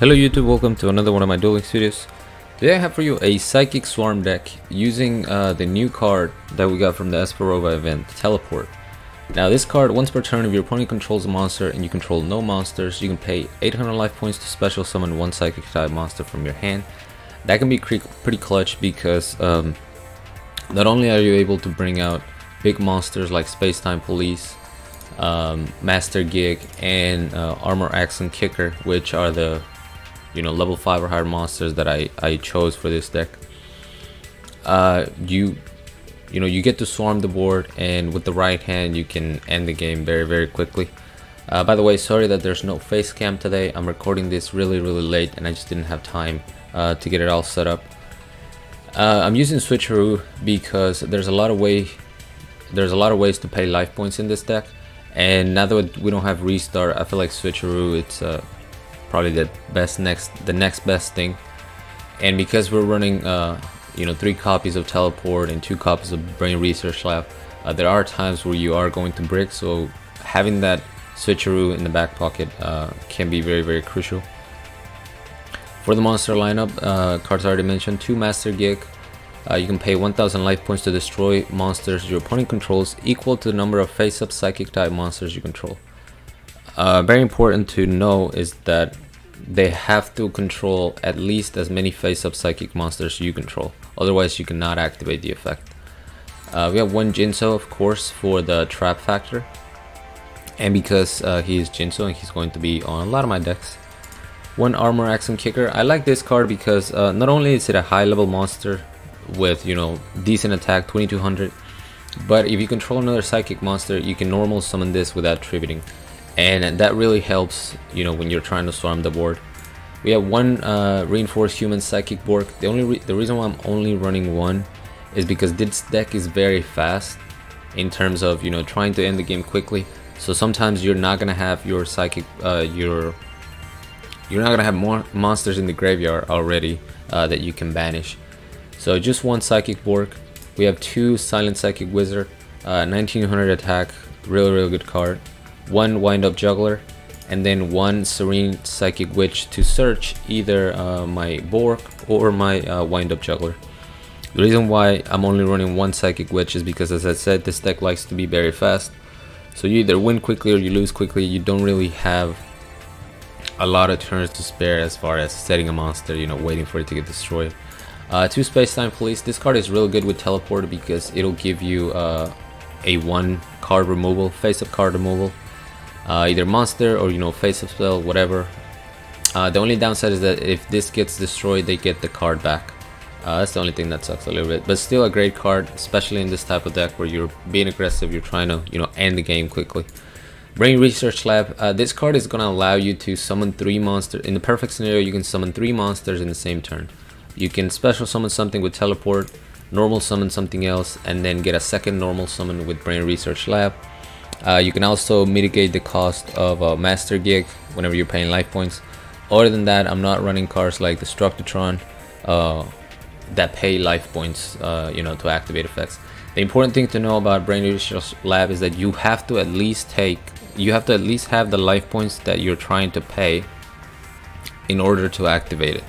Hello YouTube, welcome to another one of my dueling videos. Today I have for you a Psychic Swarm deck using the new card that we got from the ESPA Roba event, Teleport. Now this card, once per turn, if your opponent controls a monster and you control no monsters, you can pay 800 life points to special summon one Psychic type monster from your hand. That can be pretty clutch because not only are you able to bring out big monsters like Space-Time Police, Master Gig, and Armor Axe and Kicker, which are the level 5 or higher monsters that I chose for this deck. You get to swarm the board, and with the right hand you can end the game very quickly. By the way, sorry that there's no face cam today. I'm recording this really late and I just didn't have time to get it all set up. I'm using Switcheroo because there's a lot of ways to pay life points in this deck, and now that we don't have Restart, I feel like Switcheroo, it's probably the next best thing. And because we're running 3 copies of Teleport and 2 copies of Brain Research Lab, there are times where you are going to brick, so having that Switcheroo in the back pocket can be very crucial. For the monster lineup, cards already mentioned, 2 Master Gig. You can pay 1000 life points to destroy monsters your opponent controls equal to the number of face-up Psychic type monsters you control. Very important to know is that they have to control at least as many face-up Psychic monsters you control, otherwise you cannot activate the effect. We have 1 Jinso, of course, for the trap factor, and because he is Jinso and he's going to be on a lot of my decks. 1 Armor Axe and Kicker. I like this card because not only is it a high level monster with decent attack, 2200, but if you control another Psychic monster, you can normal summon this without tributing, and that really helps when you're trying to swarm the board. We have 1 Reinforced Human Psychic Borg. The reason why I'm only running 1 is because this deck is very fast in terms of trying to end the game quickly. So sometimes you're not gonna have your Psychic you're not gonna have more monsters in the graveyard already that you can banish. So just 1 Psychic Borg. We have 2 Silent Psychic Wizard, 1900 attack, really good card. 1 Wind Up Juggler, and then 1 Serene Psychic Witch to search either my Borg or my Wind Up Juggler. The reason why I'm only running 1 Psychic Witch is because, as I said, this deck likes to be very fast. So you either win quickly or you lose quickly. You don't really have a lot of turns to spare as far as setting a monster, waiting for it to get destroyed. 2 Space-Time Police. This card is really good with Teleport because it'll give you a 1 card removal, face-up card removal. Either monster or face-up spell, whatever. The only downside is that if this gets destroyed, they get the card back. That's the only thing that sucks a little bit, but still a great card, especially in this type of deck where you're being aggressive, you're trying to end the game quickly. Brain Research Lab. This card is gonna allow you to summon 3 monsters. In the perfect scenario, you can summon 3 monsters in the same turn. You can special summon something with Teleport, normal summon something else, and then get a second normal summon with Brain Research Lab. You can also mitigate the cost of a Master Gig whenever you're paying life points. Other than that, I'm not running cards like Destructotron that pay life points to activate effects. The important thing to know about Brain Research Lab is that you have to at least have the life points that you're trying to pay in order to activate it.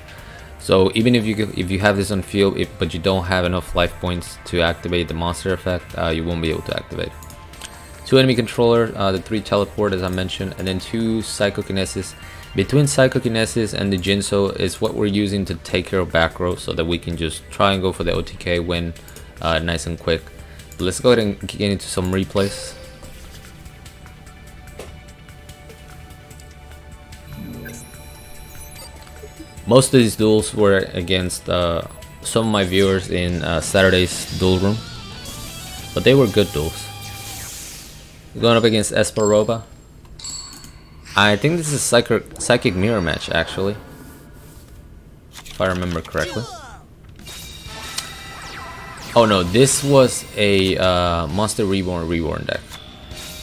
So even if you have this on field but you don't have enough life points to activate the monster effect, you won't be able to activate it. 2 enemy controller, the 3 Teleport as I mentioned, and then 2 Psychokinesis. Between Psychokinesis and the Jinso is what we're using to take care of back row so that we can just try and go for the OTK win nice and quick. But let's go ahead and get into some replays. Most of these duels were against some of my viewers in Saturday's duel room, but they were good duels. Going up against ESPA Roba. I think this is a Psychic Mirror match, actually, if I remember correctly. Oh no, this was a Monster Reborn deck.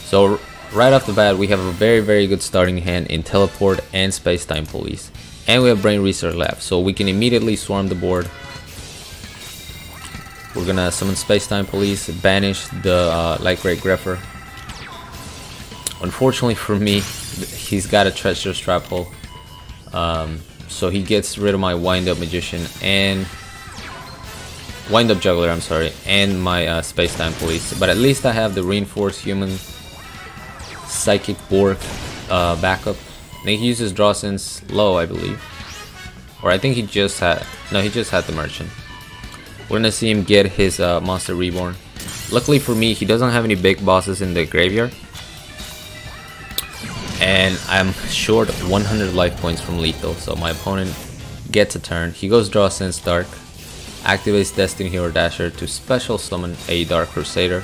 So right off the bat, we have a very good starting hand in Teleport and Space-Time Police, and we have Brain Research Lab, so we can immediately swarm the board. We're gonna summon Space-Time Police, banish the Light Great Grepher. Unfortunately for me, he's got a treasure trap hole. so he gets rid of my wind-up magician and wind-up juggler, I'm sorry, and my space-time police. But at least I have the reinforced human psychic Borg backup. I think he uses draw since low, I believe, or I think he just had the merchant. We're gonna see him get his monster reborn. Luckily for me, he doesn't have any big bosses in the graveyard, and I'm short 100 life points from lethal, so my opponent gets a turn. He goes draw sense dark, activates Destiny Hero Dasher to special summon a Dark Crusader.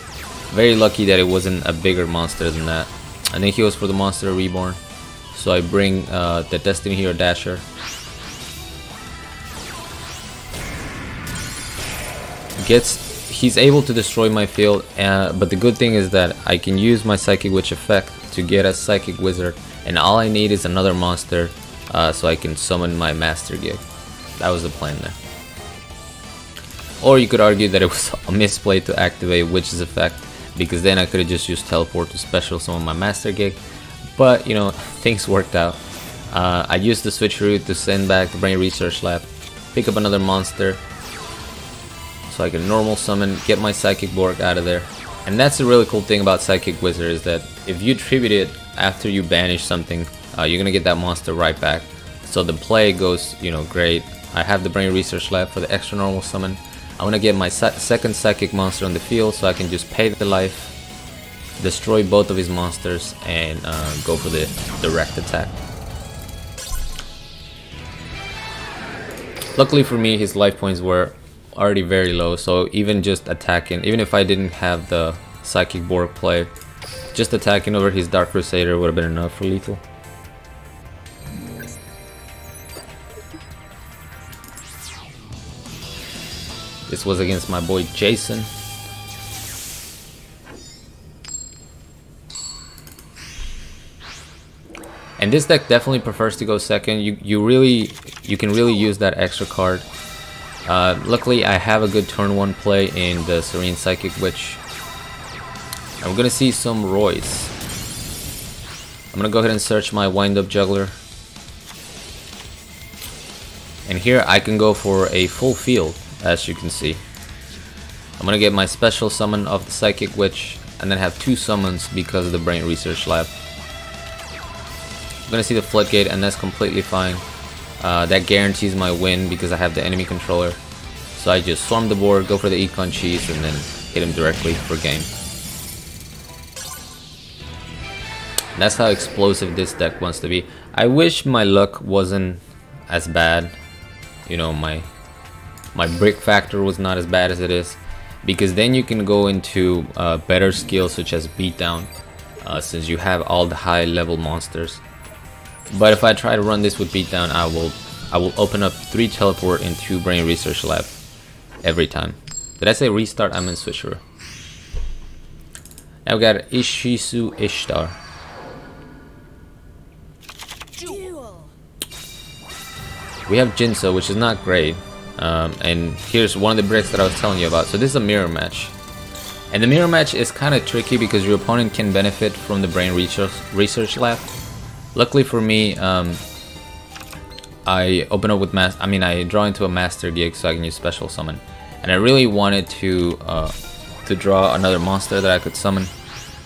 Very lucky that it wasn't a bigger monster than that. I think he goes for the monster reborn, so I bring the Destiny Hero Dasher. He's able to destroy my field, but the good thing is that I can use my Psychic Witch effect to get a Psychic Wizard, and all I need is another monster so I can summon my Master Gig. That was the plan there. Or you could argue that it was a misplay to activate Witch's effect, because then I could have just used teleport to special summon my Master Gig, but you know, things worked out. I used the switcheroo to send back the Brain Research Lab, pick up another monster, so I can normal summon, get my Psychic Borg out of there. And that's the really cool thing about Psychic Wizard, is that if you tribute it after you banish something, you're gonna get that monster right back. So the play goes, you know, great. I have the Brain Research Lab for the extra normal summon. I want to get my second Psychic monster on the field, so I can just pay the life, destroy both of his monsters, and go for the direct attack. Luckily for me, his life points were already very low, so even just attacking, even if I didn't have the Psychic Borg play, just attacking over his Dark Crusader would have been enough for lethal. This was against my boy Jason. And this deck definitely prefers to go second. You can really use that extra card. Luckily I have a good turn 1 play in the Serene Psychic Witch. And we're gonna see some Royce. I'm gonna go ahead and search my wind-up juggler. And here I can go for a full field, as you can see. I'm gonna get my special summon of the Psychic Witch, and then have 2 summons because of the Brain Research Lab. I'm gonna see the Floodgate, and that's completely fine. That guarantees my win because I have the enemy controller. So I just swarm the board, go for the Econ Cheese, and then hit him directly for game. That's how explosive this deck wants to be. I wish my luck wasn't as bad. You know, my brick factor was not as bad as it is, because then you can go into better skills such as beatdown, since you have all the high level monsters. But if I try to run this with beatdown, I will open up 3 teleport and 2 Brain Research Lab every time. Did I say restart? I meant switcher. Now we got Ishisu Ishtar. Duel. We have Jinso, which is not great. And here's one of the bricks that I was telling you about. So this is a mirror match, and the mirror match is kind of tricky because your opponent can benefit from the Brain Research Lab. Luckily for me, I open up with I draw into a Master Gig so I can use special summon, and I really wanted to draw another monster that I could summon,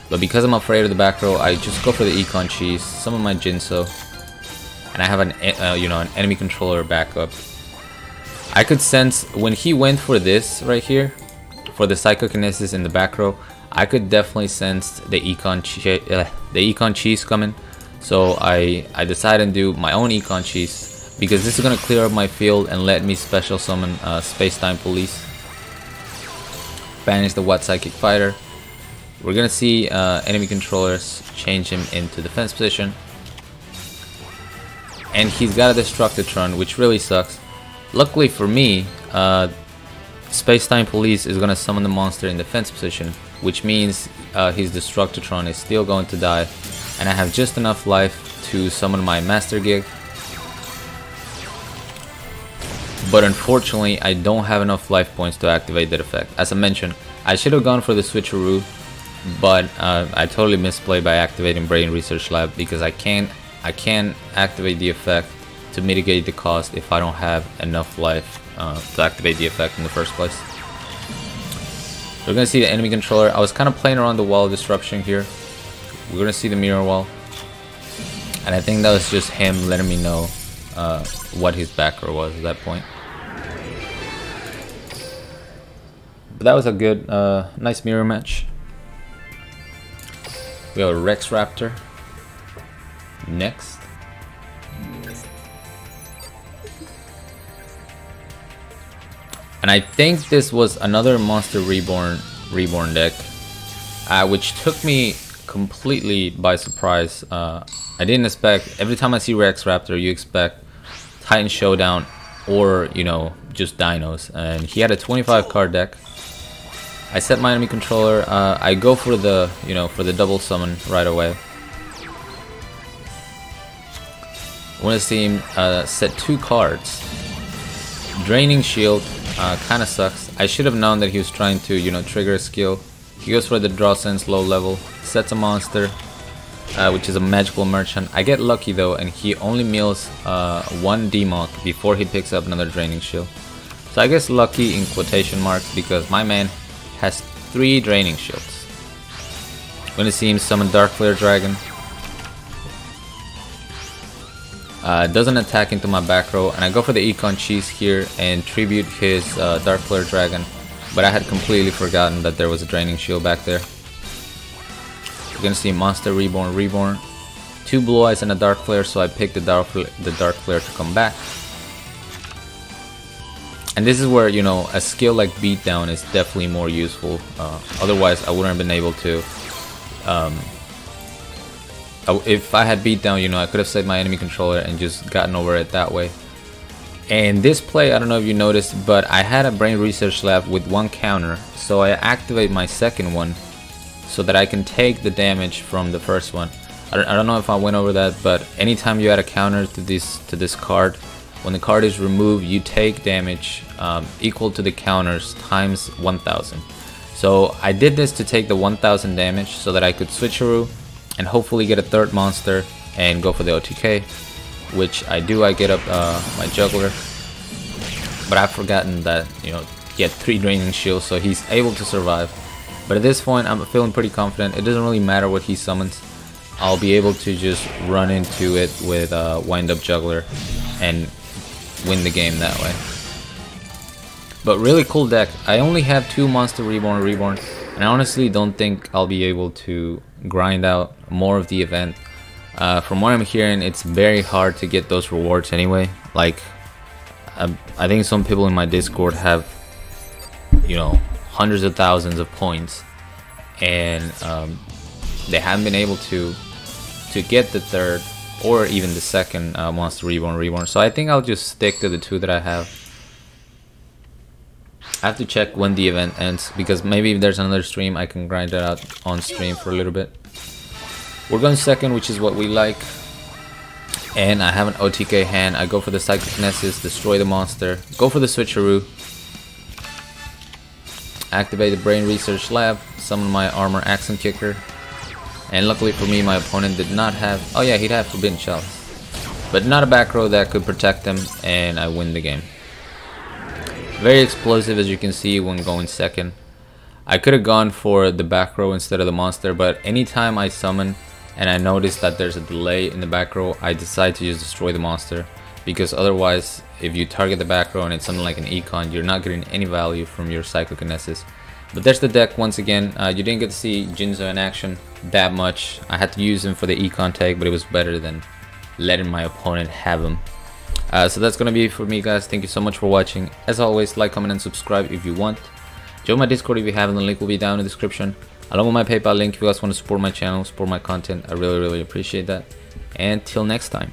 but because I'm afraid of the back row, I just go for the Econ Cheese, summon my Jinso, and I have an an enemy controller backup. I could sense when he went for this right here, for the Psychokinesis in the back row, I could definitely sense the Econ Cheese coming. So I decided to do my own Econ Cheese, because this is going to clear up my field and let me special summon Space-Time Police. Banish the What Psychic Fighter. We're going to see enemy controllers change him into defense position. And he's got a Destructotron, which really sucks. Luckily for me, Space-Time Police is going to summon the monster in defense position, which means his Destructotron is still going to die, and I have just enough life to summon my Master Gig. But unfortunately, I don't have enough life points to activate that effect. As I mentioned, I should have gone for the switcheroo, but I totally misplayed by activating Brain Research Lab, because I can't activate the effect to mitigate the cost if I don't have enough life to activate the effect in the first place. We're gonna see the enemy controller. I was kind of playing around the wall of disruption here. We're gonna see the mirror wall, and I think that was just him letting me know what his back row was at that point. But that was a good, nice mirror match. We have a Rex Raptor next. And I think this was another Monster Reborn deck, which took me completely by surprise. I didn't expect, every time I see Rex Raptor, you expect Titan Showdown or, you know, just dinos. And he had a 25 card deck. I set my enemy controller. I go for the, you know, for the double summon right away. I want to see him set 2 cards. Draining Shield kind of sucks. I should have known that he was trying to, you know, trigger a skill. He goes for the Draw Sense low level, sets a monster, which is a magical merchant. I get lucky though, and he only mills 1 Demok before he picks up another Draining Shield. So I guess lucky in quotation marks, because my man has 3 Draining Shields. I'm gonna see him summon Dark Flare Dragon. Doesn't attack into my back row, and I go for the Econ Cheese here and tribute his Dark Flare Dragon, but I had completely forgotten that there was a Draining Shield back there. You're gonna see Monster Reborn, 2 Blue Eyes and a Dark Flare, so I picked the Dark Flare to come back. And this is where, you know, a skill like Beatdown is definitely more useful. Otherwise, I wouldn't have been able to. If I had Beatdown, you know, I could have saved my enemy controller and just gotten over it that way. And this play, I don't know if you noticed, but I had a Brain Research Lab with 1 counter, so I activate my second one so that I can take the damage from the first one. I don't know if I went over that, but anytime you add a counter to this card, when the card is removed, you take damage equal to the counters times 1000. So I did this to take the 1000 damage so that I could switcheroo and hopefully get a 3rd monster and go for the OTK, which I do. I get up my juggler, but I've forgotten that, you know, he had 3 Draining Shields, so he's able to survive. But at this point, I'm feeling pretty confident. It doesn't really matter what he summons. I'll be able to just run into it with Wind Up Juggler and win the game that way. But really cool deck. I only have 2 Monster Reborn, and I honestly don't think I'll be able to grind out more of the event. From what I'm hearing, it's very hard to get those rewards anyway. Like, I think some people in my Discord have, you know, hundreds of thousands of points, and they haven't been able to get the 3rd or even the 2nd Monster Reborn. So I think I'll just stick to the 2 that I have. I have to check when the event ends, because maybe if there's another stream, I can grind it out on stream for a little bit. We're going 2nd, which is what we like. And I have an OTK hand. I go for the Psychokinesis, destroy the monster, go for the switcheroo, activate the Brain Research Lab, summon my Armor Accent Kicker. And luckily for me, my opponent did not have, oh yeah, he'd have Forbidden Chalice, but not a back row that could protect him, and I win the game. Very explosive, as you can see, when going 2nd. I could have gone for the back row instead of the monster, but anytime I summon and I notice that there's a delay in the back row, I decide to just destroy the monster, because otherwise, if you target the back row and it's something like an Econ, you're not getting any value from your Psychokinesis. But there's the deck once again. You didn't get to see Jinzo in action that much. I had to use him for the Econ tag, but it was better than letting my opponent have him. So that's gonna be it for me, guys. Thank you so much for watching. As always, like, comment, and subscribe if you want. Join my Discord if you haven't. The link will be down in the description, along with my PayPal link if you guys want to support my channel, support my content. I really appreciate that. And till next time.